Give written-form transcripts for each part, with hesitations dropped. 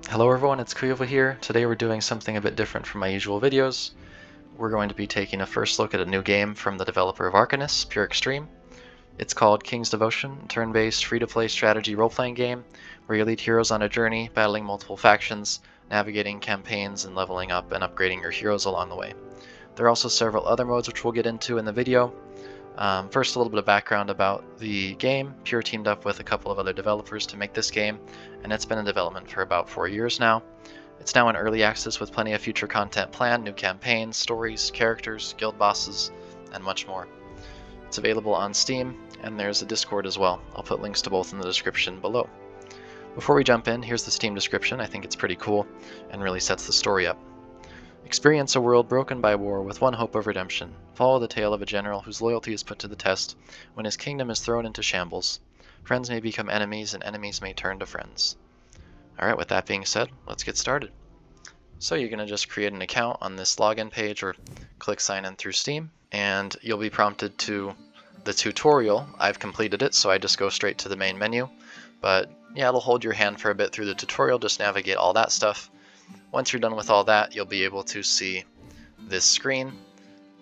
Hello everyone, it's Kuyova here. Today we're doing something a bit different from my usual videos. We're going to be taking a first look at a new game from the developer of Arcanists, Pur3. It's called King's Devotion, a turn-based, free-to-play strategy role-playing game where you lead heroes on a journey, battling multiple factions, navigating campaigns, and leveling up and upgrading your heroes along the way. There are also several other modes which we'll get into in the video. First, a little bit of background about the game. Pur teamed up with a couple of other developers to make this game, and it's been in development for about 4 years now. It's now in early access with plenty of future content planned, new campaigns, stories, characters, guild bosses, and much more. It's available on Steam, and there's a Discord as well. I'll put links to both in the description below. Before we jump in, here's the Steam description. I think it's pretty cool and really sets the story up. Experience a world broken by war with one hope of redemption. Follow the tale of a general whose loyalty is put to the test when his kingdom is thrown into shambles. Friends may become enemies and enemies may turn to friends. Alright, with that being said, let's get started. So you're going to just create an account on this login page or click sign in through Steam, and you'll be prompted to the tutorial. I've completed it, so I just go straight to the main menu. But yeah, it'll hold your hand for a bit through the tutorial, just navigate all that stuff. Once you're done with all that, you'll be able to see this screen,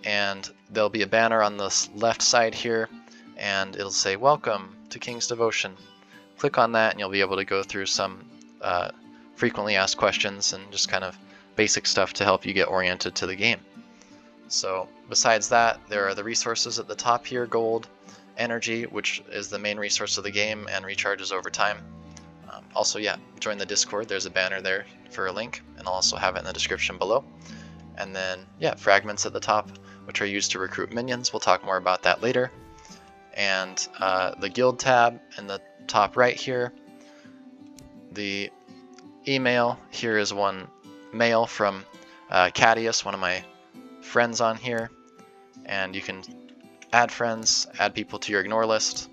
and there'll be a banner on the left side here, and it'll say welcome to King's Devotion. Click on that and you'll be able to go through some frequently asked questions and just kind of basic stuff to help you get oriented to the game. So besides that, there are the resources at the top here: gold, energy, which is the main resource of the game and recharges over time. Also, yeah, join the Discord. There's a banner there for a link, and I'll also have it in the description below. And then, yeah, fragments at the top, which are used to recruit minions. We'll talk more about that later. And the guild tab in the top right here. The email here is one mail from Cadius, one of my friends on here. And you can add friends, add people to your ignore list,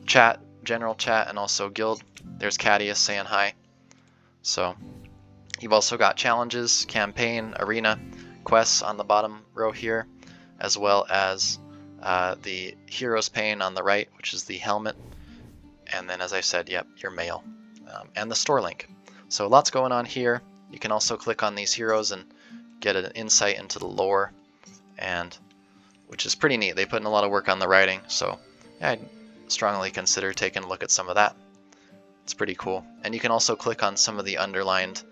chat, general chat, and also guild. There's Cadius saying hi. So you've also got challenges, campaign, arena, quests on the bottom row here, as well as the hero's pane on the right, which is the helmet, and then, as I said, yep, your mail, and the store link. So lots going on here. You can also click on these heroes and get an insight into the lore, and which is pretty neat. They put in a lot of work on the writing, so yeah, I'd strongly consider taking a look at some of that. It's pretty cool. And you can also click on some of the underlined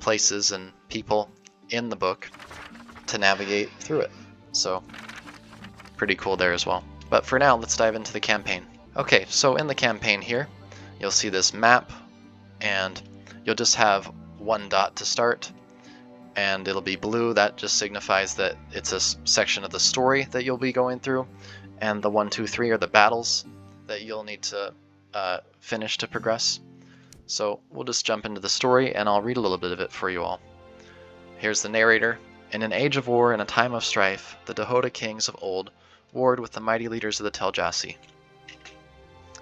places and people in the book to navigate through it. So pretty cool there as well. But for now, let's dive into the campaign. Okay, so in the campaign here, you'll see this map, and you'll just have one dot to start, and it'll be blue. That just signifies that it's a section of the story that you'll be going through, and the 1, 2, 3 are the battles that you'll need to finish to progress. So we'll just jump into the story, and I'll read a little bit of it for you all. Here's the narrator. In an age of war and a time of strife, the Dahota kings of old warred with the mighty leaders of the Teljaci.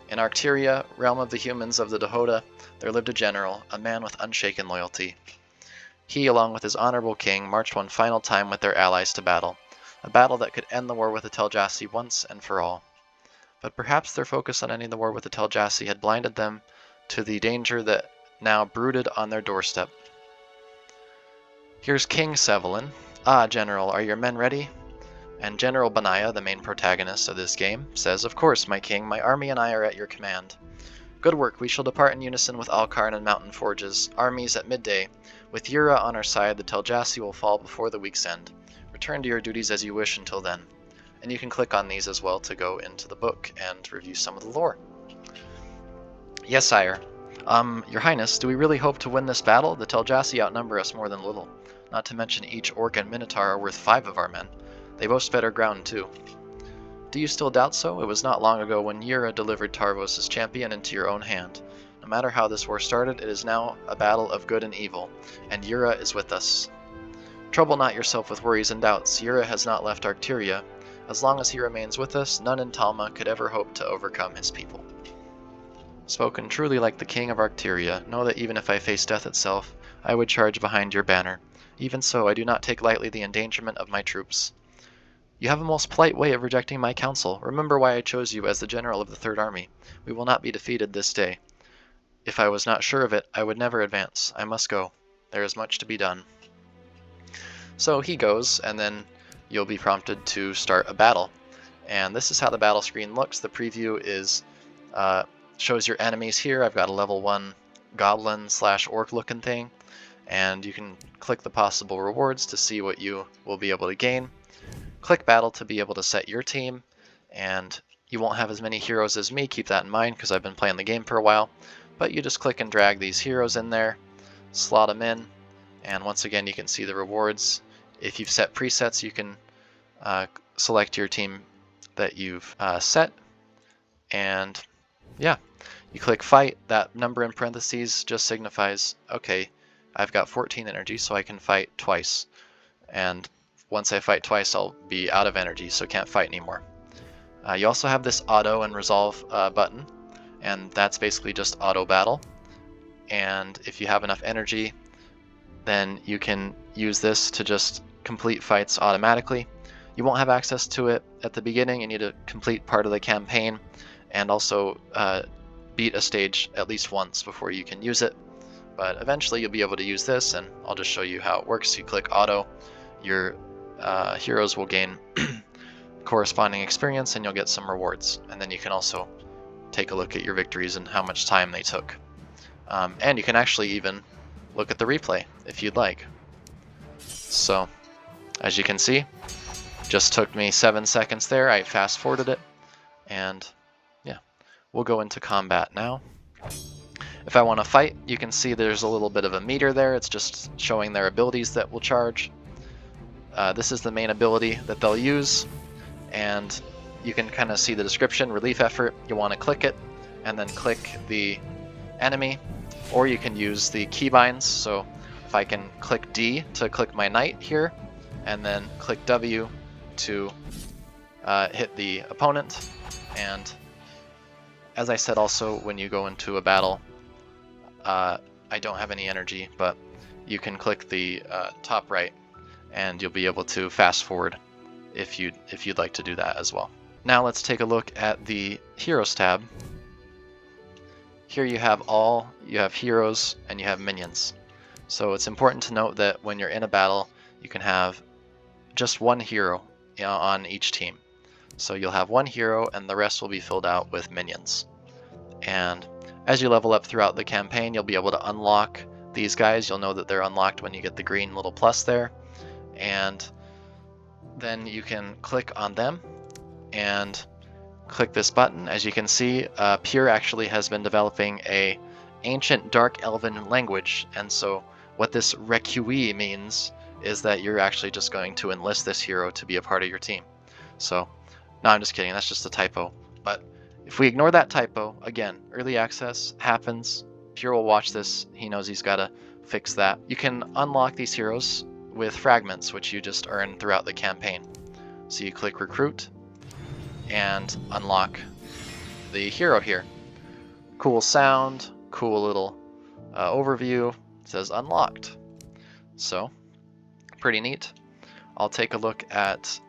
In Arcteria, realm of the humans of the Dahota, there lived a general, a man with unshaken loyalty. He, along with his honorable king, marched one final time with their allies to battle, a battle that could end the war with the Teljaci once and for all. But perhaps their focus on ending the war with the Teljaci had blinded them to the danger that now brooded on their doorstep. Here's King Sevelin. Ah, General, are your men ready? And General Benaiah, the main protagonist of this game, says, Of course, my king, my army and I are at your command. Good work, we shall depart in unison with Alkarn and Mountain Forges, armies at midday. With Yura on our side, the Teljaci will fall before the week's end. Return to your duties as you wish until then. And you can click on these as well to go into the book and review some of the lore. Yes, sire. Your Highness, do we really hope to win this battle? The Teljaci outnumber us more than little. Not to mention each orc and minotaur are worth 5 of our men. They boast better ground, too. Do you still doubt so? It was not long ago when Yura delivered Tarvos' champion into your own hand. No matter how this war started, it is now a battle of good and evil, and Yura is with us. Trouble not yourself with worries and doubts. Yura has not left Arcteria. As long as he remains with us, none in Talma could ever hope to overcome his people. Spoken truly like the king of Arcteria, know that even if I face death itself, I would charge behind your banner. Even so, I do not take lightly the endangerment of my troops. You have a most polite way of rejecting my counsel. Remember why I chose you as the general of the Third Army. We will not be defeated this day. If I was not sure of it, I would never advance. I must go. There is much to be done. So he goes, and then you'll be prompted to start a battle. And this is how the battle screen looks. The preview is shows your enemies here. I've got a level 1 goblin / orc looking thing, and you can click the possible rewards to see what you will be able to gain. Click battle to be able to set your team, and you won't have as many heroes as me, keep that in mind because I've been playing the game for a while, but you just click and drag these heroes in there, slot them in, and once again you can see the rewards. If you've set presets, you can select your team that you've set, and yeah, you click fight. That number in parentheses just signifies, okay, I've got 14 energy, so I can fight twice. And once I fight twice, I'll be out of energy, so can't fight anymore. You also have this auto and resolve button, and that's basically just auto battle. And if you have enough energy, then you can use this to just complete fights automatically. You won't have access to it at the beginning. You need to complete part of the campaign and also beat a stage at least once before you can use it. But eventually you'll be able to use this, and I'll just show you how it works. You click auto, your heroes will gain corresponding experience and you'll get some rewards. And then you can also take a look at your victories and how much time they took. And you can actually even look at the replay if you'd like. So as you can see, just took me 7 seconds there. I fast forwarded it, and yeah, we'll go into combat now. If I want to fight, you can see there's a little bit of a meter there. It's just showing their abilities that will charge. This is the main ability that they'll use, and you can kind of see the description, relief effort. You want to click it and then click the enemy, or you can use the keybinds. So if I can click D to click my knight here, and then click W to hit the opponent. And as I said, also when you go into a battle, I don't have any energy, but you can click the top right and you'll be able to fast forward if you'd like to do that as well. Now let's take a look at the Heroes tab. Here you have heroes and you have minions. So it's important to note that when you're in a battle, you can have just one hero on each team. So you'll have one hero and the rest will be filled out with minions. And as you level up throughout the campaign, you'll be able to unlock these guys. You'll know that they're unlocked when you get the green little plus there. And then you can click on them and click this button. As you can see, Pur actually has been developing a ancient dark elven language, and so what this requie means is that you're actually just going to enlist this hero to be a part of your team. So, no, I'm just kidding, that's just a typo. But if we ignore that typo, again, early access happens. Pur will watch this, he knows he's got to fix that. You can unlock these heroes with fragments, which you just earn throughout the campaign. So you click recruit and unlock the hero here. Cool sound, cool little overview. It says unlocked. So, pretty neat. I'll take a look at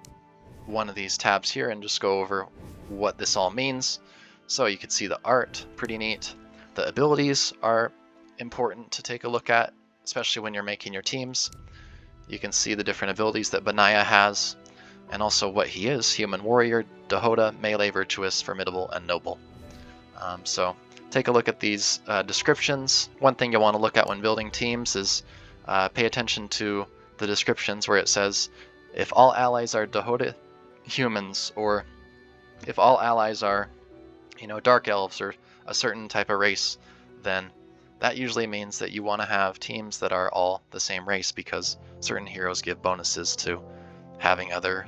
one of these tabs here and just go over what this all means. So you can see the art, pretty neat. The abilities are important to take a look at, especially when you're making your teams. You can see the different abilities that Benaya has, and also what he is: human warrior, Dahota, melee, virtuous, formidable, and noble. So take a look at these descriptions. One thing you'll want to look at when building teams is pay attention to the descriptions where it says if all allies are Dahota humans, or if all allies are, dark elves or a certain type of race, then that usually means that you want to have teams that are all the same race, because certain heroes give bonuses to having other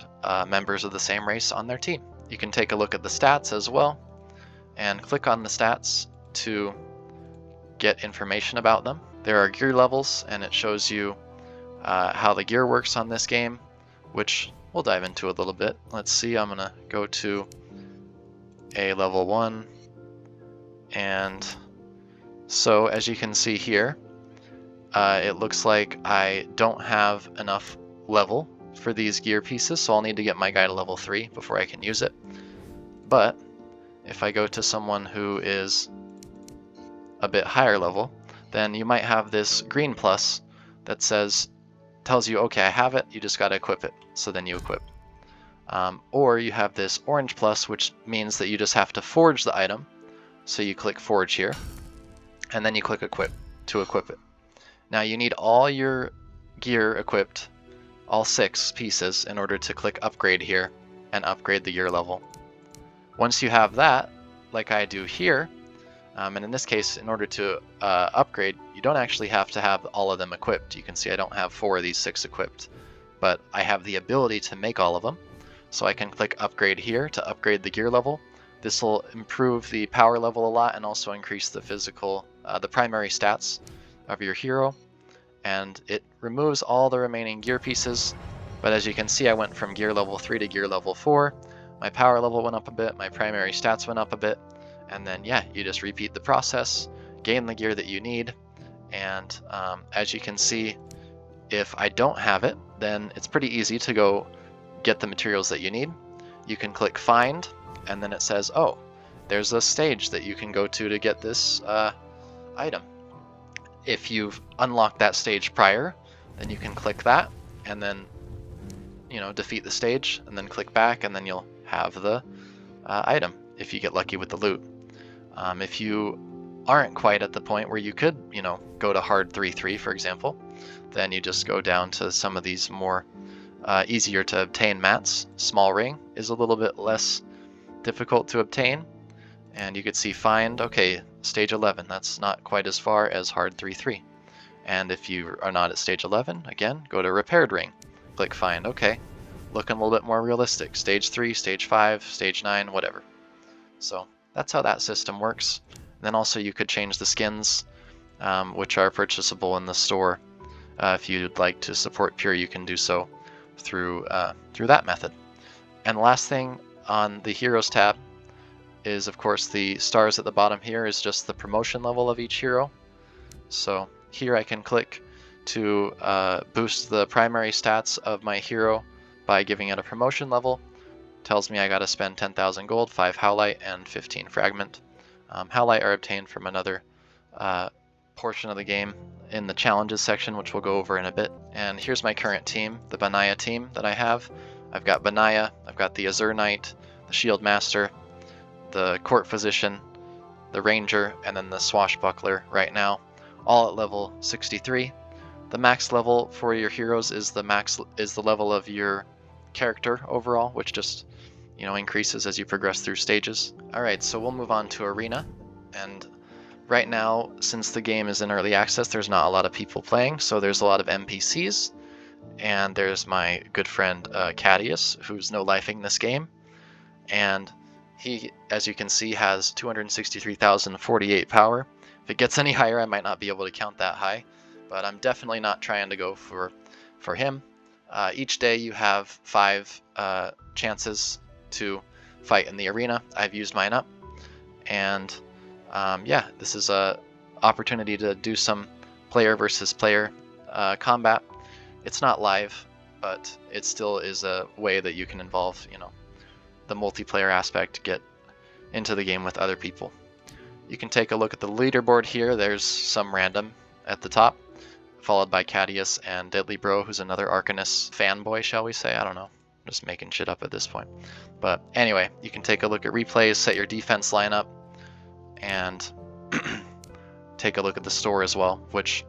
members of the same race on their team. You can take a look at the stats as well and click on the stats to get information about them. There are gear levels, and it shows you how the gear works on this game, which we'll dive into a little bit. Let's see, I'm gonna go to a level 1, and so as you can see here, it looks like I don't have enough level for these gear pieces, so I'll need to get my guy to level 3 before I can use it. But if I go to someone who is a bit higher level, then you might have this green plus that tells you, okay, I have it, you just got to equip it. So then you equip. Or you have this orange plus, which means that you just have to forge the item. So you click forge here, and then you click equip to equip it. Now you need all your gear equipped, all 6 pieces, in order to click upgrade here and upgrade the gear level. Once you have that, like I do here, and in this case, in order to upgrade, you don't actually have to have all of them equipped. You can see I don't have 4 of these 6 equipped, but I have the ability to make all of them. So I can click upgrade here to upgrade the gear level. This will improve the power level a lot and also increase the the primary stats of your hero. And it removes all the remaining gear pieces. But as you can see, I went from gear level 3 to gear level 4. My power level went up a bit, my primary stats went up a bit. And then, yeah, you just repeat the process, gain the gear that you need. And as you can see, if I don't have it, then it's pretty easy to go get the materials that you need. You can click find, and then it says, oh, there's a stage that you can go to get this item. If you've unlocked that stage prior, then you can click that and then, you know, defeat the stage, and then click back, and then you'll have the item if you get lucky with the loot. If you aren't quite at the point where you could, you know, go to hard 3-3, for example, then you just go down to some of these more easier to obtain mats. Small ring is a little bit less difficult to obtain, and you could see find, okay, stage 11, that's not quite as far as hard 3-3. And if you are not at stage 11, again, go to repaired ring, click find, okay, looking a little bit more realistic, stage 3, stage 5, stage 9, whatever. So that's how that system works. And then also you could change the skins, which are purchasable in the store. If you'd like to support Pure, you can do so through that method. And the last thing on the Heroes tab is, of course, the stars at the bottom here is just the promotion level of each hero. So here I can click to boost the primary stats of my hero by giving it a promotion level. Tells me I gotta spend 10,000 gold, 5 howlite, and 15 fragment. Howlite are obtained from another portion of the game in the challenges section, which we'll go over in a bit. And here's my current team, the Benaya team that I have. I've got Benaya, I've got the Azure Knight, the Shield Master, the Court Physician, the Ranger, and then the Swashbuckler right now, all at level 63. The max level for your heroes is the level of your character overall, which just, you know, increases as you progress through stages. Alright, so we'll move on to Arena, and right now, since the game is in early access, there's not a lot of people playing, so there's a lot of NPCs, and there's my good friend Cadius, who's no-lifing this game, and he, as you can see, has 263,048 power. If it gets any higher, I might not be able to count that high, but I'm definitely not trying to go for him. Each day you have 5 chances to fight in the arena. I've used mine up, and yeah, this is a opportunity to do some player versus player combat. It's not live, but it still is a way that you can involve, you know, the multiplayer aspect, get into the game with other people. You can take a look at the leaderboard here. There's some random at the top, followed by Cadius and Deadly Bro, who's another Arcanist fanboy, shall we say. I don't know. I'm just making shit up at this point. But anyway, you can take a look at replays, set your defense lineup, and take a look at the store as well, which,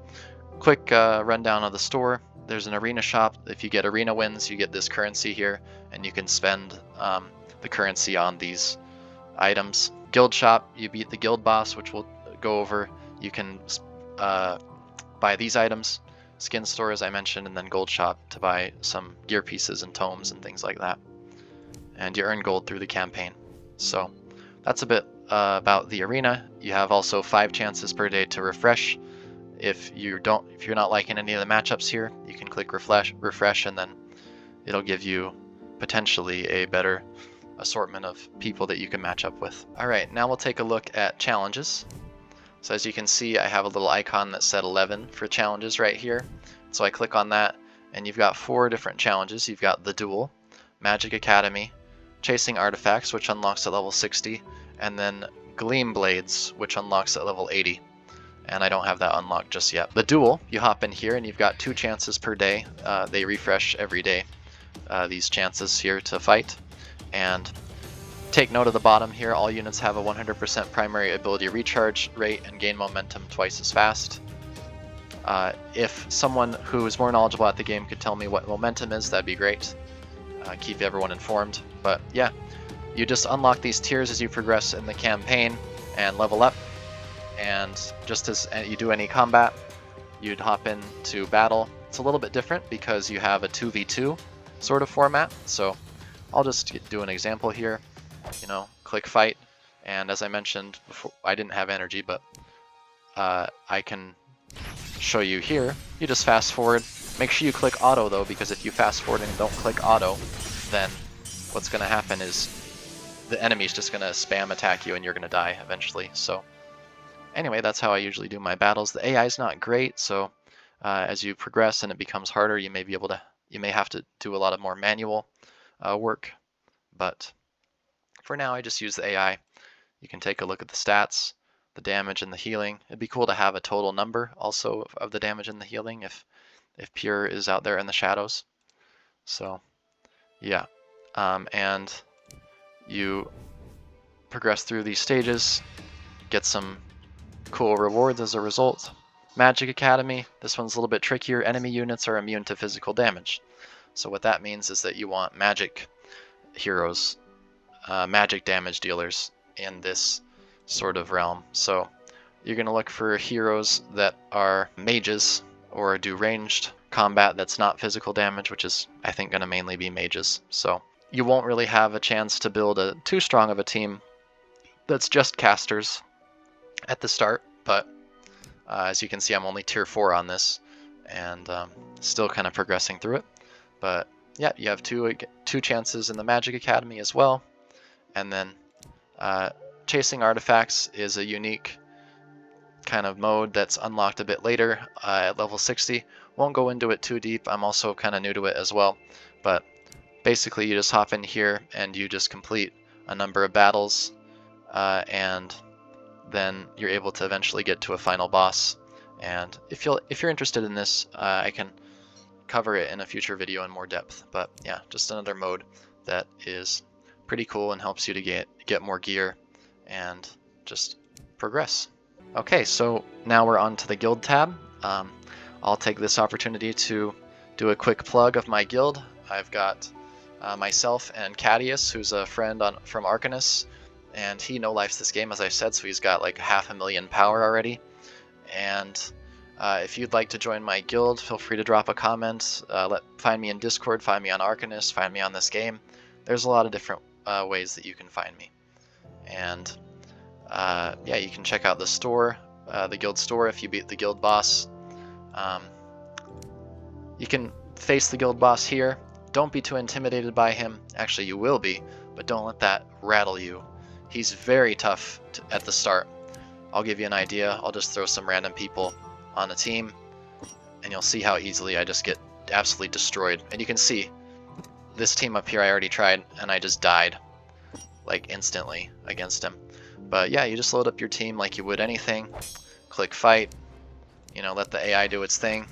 quick rundown of the store. There's an arena shop. If you get arena wins, you get this currency here, and you can spend the currency on these items. Guild shop, you beat the guild boss, which we'll go over. You can buy these items. Skin store, as I mentioned, and then gold shop to buy some gear pieces and tomes and things like that. And you earn gold through the campaign. So that's a bit about the arena. You have also 5 chances per day to refresh. If you're not liking any of the matchups here, you can click refresh, and then it'll give you potentially a better assortment of people that you can match up with. Alright, now we'll take a look at challenges. So as you can see, I have a little icon that said 11 for challenges right here. So I click on that, and you've got 4 different challenges. You've got the Duel, Magic Academy, Chasing Artifacts, which unlocks at level 60, and then Gleam Blades, which unlocks at level 80. and I don't have that unlocked just yet. The Duel, you hop in here and you've got 2 chances per day. They refresh every day, these chances here to fight. And take note of the bottom here, all units have a 100% primary ability recharge rate and gain momentum twice as fast. If someone who is more knowledgeable at the game could tell me what momentum is, that'd be great. Keep everyone informed. But yeah, you just unlock these tiers as you progress in the campaign and level up. And just as you do any combat, you'd hop into battle. It's a little bit different because you have a 2v2 sort of format. So I'll just do an example here. You know, click fight. And as I mentioned before, I didn't have energy, but I can show you here. You just fast forward. Make sure you click auto though, because if you fast forward and don't click auto, then what's going to happen is the enemy's just going to spam attack you and you're going to die eventually. So anyway, that's how I usually do my battles. The AI is not great, so as you progress and it becomes harder, you may have to do a lot of more manual work. But for now, I just use the AI. You can take a look at the stats, the damage and the healing. It'd be cool to have a total number also of the damage and the healing if Pur is out there in the shadows. So yeah, and you progress through these stages, get some cool rewards as a result. Magic Academy, this one's a little bit trickier. Enemy units are immune to physical damage. So what that means is that you want magic heroes, magic damage dealers in this sort of realm. So you're going to look for heroes that are mages or do ranged combat that's not physical damage, which is, I think, going to mainly be mages. So you won't really have a chance to build too strong of a team that's just casters at the start, but as you can see, I'm only tier 4 on this, and still kind of progressing through it. But yeah, you have two chances in the Magic Academy as well, and then chasing artifacts is a unique kind of mode that's unlocked a bit later at level 60. Won't go into it too deep. I'm also kind of new to it as well, but basically you just hop in here and you just complete a number of battles, and then you're able to eventually get to a final boss. And if you're interested in this, I can cover it in a future video in more depth. But yeah, just another mode that is pretty cool and helps you to get more gear and just progress. Okay, so now we're on to the guild tab. I'll take this opportunity to do a quick plug of my guild. I've got myself and Cadius, who's a friend from Arcanists, and he no-lifes this game, as I said, so he's got like 500,000 power already. And if you'd like to join my guild, feel free to drop a comment. Find me in Discord, find me on Arcanists, find me on this game. There's a lot of different ways that you can find me. And yeah, you can check out the store, the guild store, if you beat the guild boss. You can face the guild boss here. Don't be too intimidated by him. Actually, you will be, but don't let that rattle you. He's very tough at the start. I'll give you an idea. I'll just throw some random people on a team, and you'll see how easily I just get absolutely destroyed. And you can see this team up here I already tried, and I just died like instantly against him. But yeah, you just load up your team like you would anything. Click fight. You know, let the AI do its thing,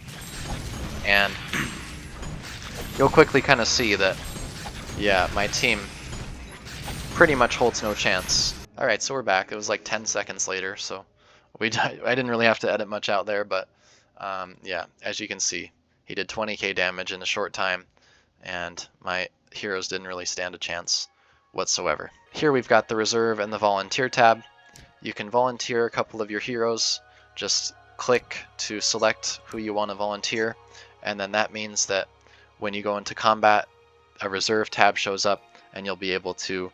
and you'll quickly kind of see that, yeah, my team pretty much holds no chance. Alright, so we're back. It was like 10 seconds later, so I didn't really have to edit much out there, but yeah, as you can see, he did 20k damage in a short time, and my heroes didn't really stand a chance whatsoever. Here we've got the reserve and the volunteer tab. You can volunteer a couple of your heroes. Just click to select who you want to volunteer, and then that means that when you go into combat, a reserve tab shows up, and you'll be able to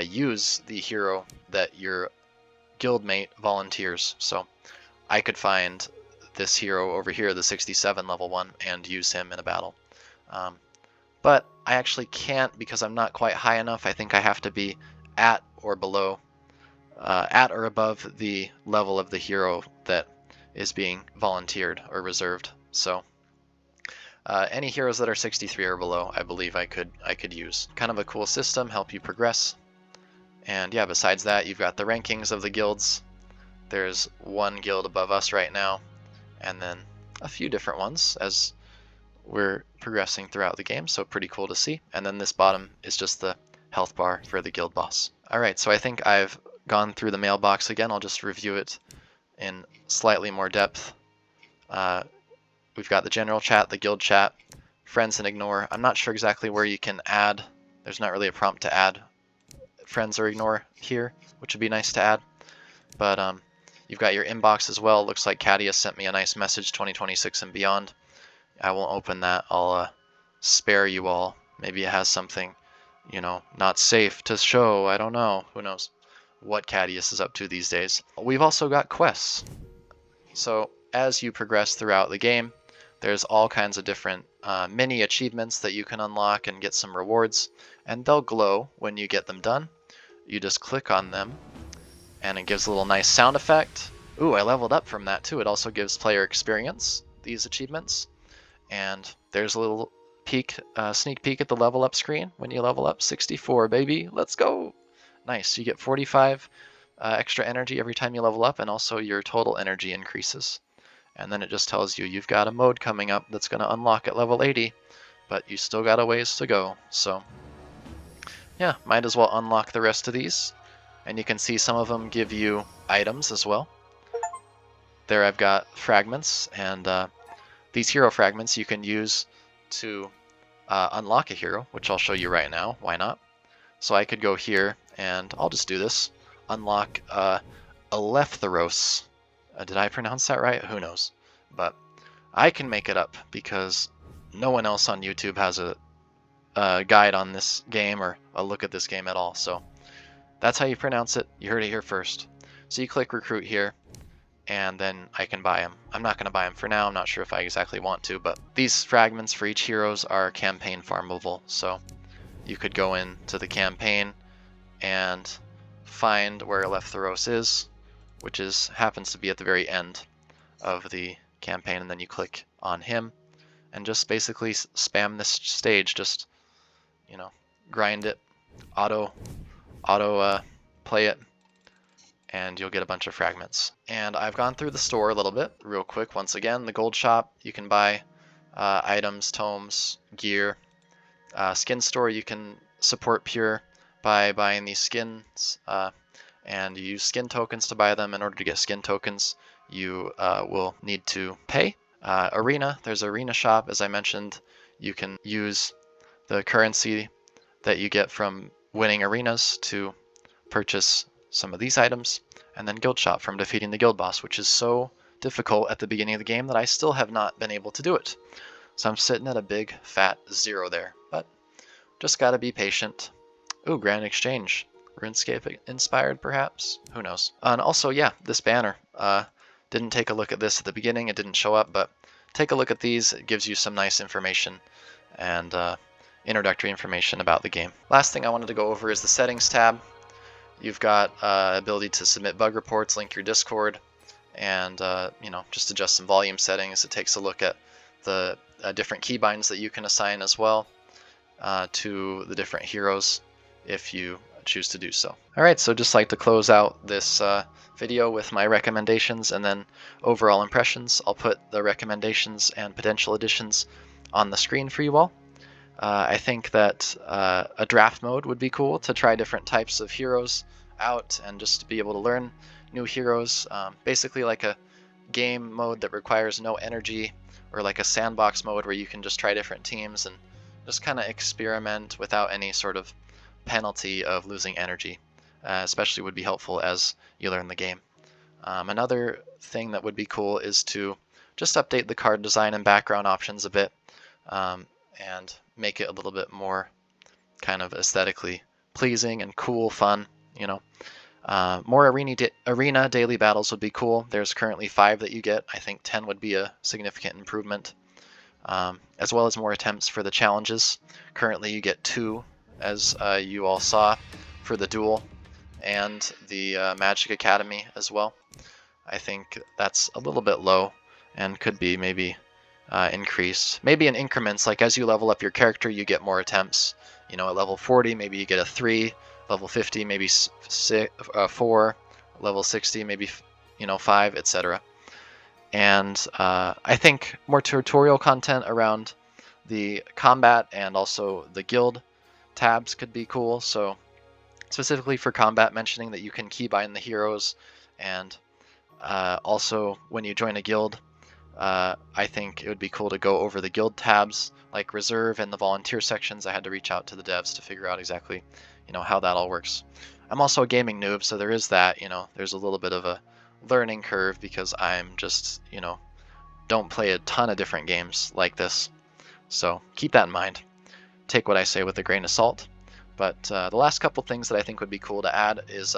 use the hero that your guildmate volunteers. So I could find this hero over here, the 67 level one, and use him in a battle. But I actually can't because I'm not quite high enough. I think I have to be at or below, at or above the level of the hero that is being volunteered or reserved. So any heroes that are 63 or below, I believe I could use. Kind of a cool system, help you progress. And yeah, besides that, you've got the rankings of the guilds. There's one guild above us right now, and then a few different ones as we're progressing throughout the game, so pretty cool to see. And then this bottom is just the health bar for the guild boss. Alright, so I think I've gone through the mailbox again. I'll just review it in slightly more depth. We've got the general chat, the guild chat, friends and ignore. I'm not sure exactly where you can add. There's not really a prompt to add friends or ignore here, which would be nice to add. But you've got your inbox as well. Looks like Cadia sent me a nice message, 2026 and beyond. I won't open that. I'll spare you all. Maybe it has something, you know, not safe to show. I don't know. Who knows what Cadius is up to these days. We've also got quests. So as you progress throughout the game, there's all kinds of different mini achievements that you can unlock and get some rewards, and they'll glow when you get them done. You just click on them, and it gives a little nice sound effect. Ooh, I leveled up from that too. It also gives player experience, these achievements. And there's a little peek, sneak peek at the level up screen when you level up. 64, baby. Let's go. Nice. You get 45 extra energy every time you level up, and also your total energy increases. And then it just tells you you've got a mode coming up that's going to unlock at level 80, but you still got a ways to go. So yeah, might as well unlock the rest of these. And you can see some of them give you items as well. There I've got fragments, and these hero fragments you can use to unlock a hero, which I'll show you right now. Why not? So I could go here, and I'll just do this. Unlock Alephteros. Did I pronounce that right? Who knows? But I can make it up because no one else on YouTube has a guide on this game or a look at this game at all. So that's how you pronounce it. You heard it here first. So you click recruit here, and then I can buy them. I'm not going to buy them for now. I'm not sure if I exactly want to, but these fragments for each heroes are campaign farmable. So you could go into the campaign and find where Alephteros is, which happens to be at the very end of the campaign, and then you click on him and just basically spam this stage. Just, you know, grind it, auto play it, and you'll get a bunch of fragments. And I've gone through the store a little bit real quick. Once again, the gold shop, you can buy items, tomes, gear. Skin store, you can support Pur by buying these skins, and you use skin tokens to buy them. In order to get skin tokens, you will need to pay. Arena, there's arena shop. As I mentioned, you can use the currency that you get from winning arenas to purchase some of these items. And then guild shop from defeating the guild boss, which is so difficult at the beginning of the game that I still have not been able to do it. So I'm sitting at a big fat 0 there, but just gotta be patient. Ooh, Grand Exchange. RuneScape inspired, perhaps? Who knows? And also, yeah, this banner. Didn't take a look at this at the beginning. It didn't show up, but take a look at these. It gives you some nice information and introductory information about the game. Last thing I wanted to go over is the settings tab. You've got ability to submit bug reports, link your Discord, and you know, just adjust some volume settings. It takes a look at the different keybinds that you can assign as well to the different heroes if you choose to do so. Alright, so just like to close out this video with my recommendations and then overall impressions. I'll put the recommendations and potential additions on the screen for you all. I think that a draft mode would be cool to try different types of heroes out and just to be able to learn new heroes. Basically like a game mode that requires no energy, or like a sandbox mode where you can just try different teams and just kind of experiment without any sort of penalty of losing energy. Especially would be helpful as you learn the game. Another thing that would be cool is to just update the card design and background options a bit, and make it a little bit more kind of aesthetically pleasing and cool, fun, you know. More arena daily battles would be cool. There's currently 5 that you get. I think 10 would be a significant improvement. As well as more attempts for the challenges. Currently you get 2, as you all saw, for the Duel and the Magic Academy as well. I think that's a little bit low and could be maybe increased. Maybe in increments, like as you level up your character, you get more attempts. You know, at level 40, maybe you get a 3, level 50, maybe 4, level 60, maybe, 5, etc. And I think more tutorial content around the combat and also the guild tabs could be cool. So specifically for combat, mentioning that you can keybind the heroes, and also when you join a guild, I think it would be cool to go over the guild tabs like reserve and the volunteer sections. I had to reach out to the devs to figure out exactly how that all works. I'm also a gaming noob, so there is that. There's a little bit of a learning curve because I'm just don't play a ton of different games like this. So keep that in mind. Take what I say with a grain of salt. But the last couple things that I think would be cool to add is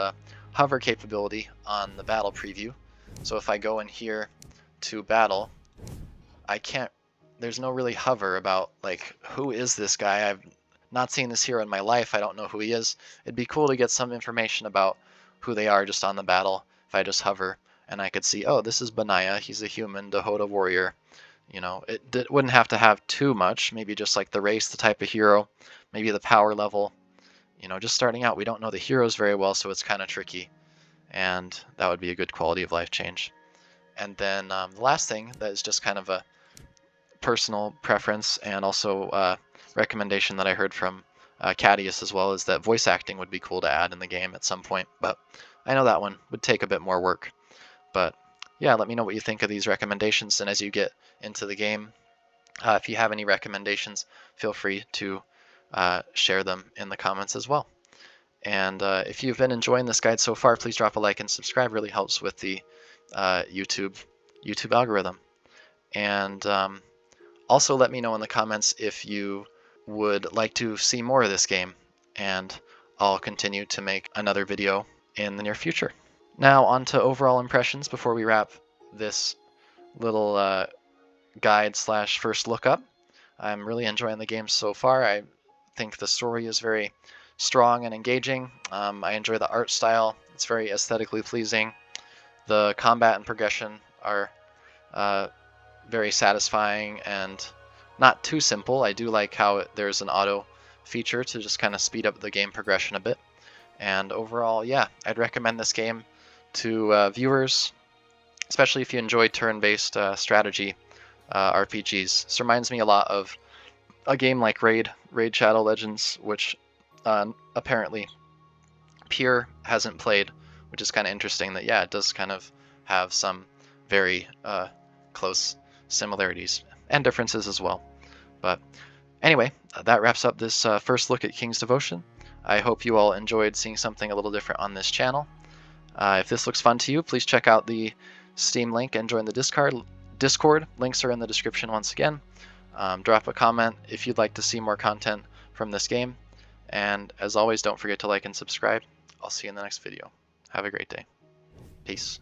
hover capability on the battle preview. So if I go in here to battle, there's no really hover about like, who is this guy? I've not seen this hero in my life. I don't know who he is. It'd be cool to get some information about who they are just on the battle if I just hover and I could see, oh, this is Benaya. He's a human Dahota warrior. It wouldn't have to have too much. Maybe just like the race, the type of hero, maybe the power level. Just starting out, we don't know the heroes very well, so it's kind of tricky. And that would be a good quality of life change. And then the last thing that is just kind of a personal preference and also recommendation that I heard from Cadius as well is that voice acting would be cool to add in the game at some point. But I know that one would take a bit more work. But yeah, let me know what you think of these recommendations. And as you get into the game, if you have any recommendations, feel free to share them in the comments as well. And if you've been enjoying this guide so far, please drop a like and subscribe. Really helps with the YouTube algorithm. And also let me know in the comments if you would like to see more of this game, and I'll continue to make another video in the near future. Now on to overall impressions before we wrap this little guide / first look up. I'm really enjoying the game so far. I think the story is very strong and engaging. I enjoy the art style. It's very aesthetically pleasing. The combat and progression are very satisfying and not too simple. I do like how there's an auto feature to just kind of speed up the game progression a bit. And overall, yeah, I'd recommend this game to viewers, especially if you enjoy turn-based strategy RPGs. This reminds me a lot of a game like Raid Shadow Legends, which apparently Pur hasn't played, which is kind of interesting that, yeah, it does kind of have some very close similarities and differences as well. But anyway, that wraps up this first look at King's Devotion. I hope you all enjoyed seeing something a little different on this channel. If this looks fun to you, please check out the Steam link and join the Discord. Links are in the description once again. Drop a comment if you'd like to see more content from this game. And as always, don't forget to like and subscribe. I'll see you in the next video. Have a great day. Peace.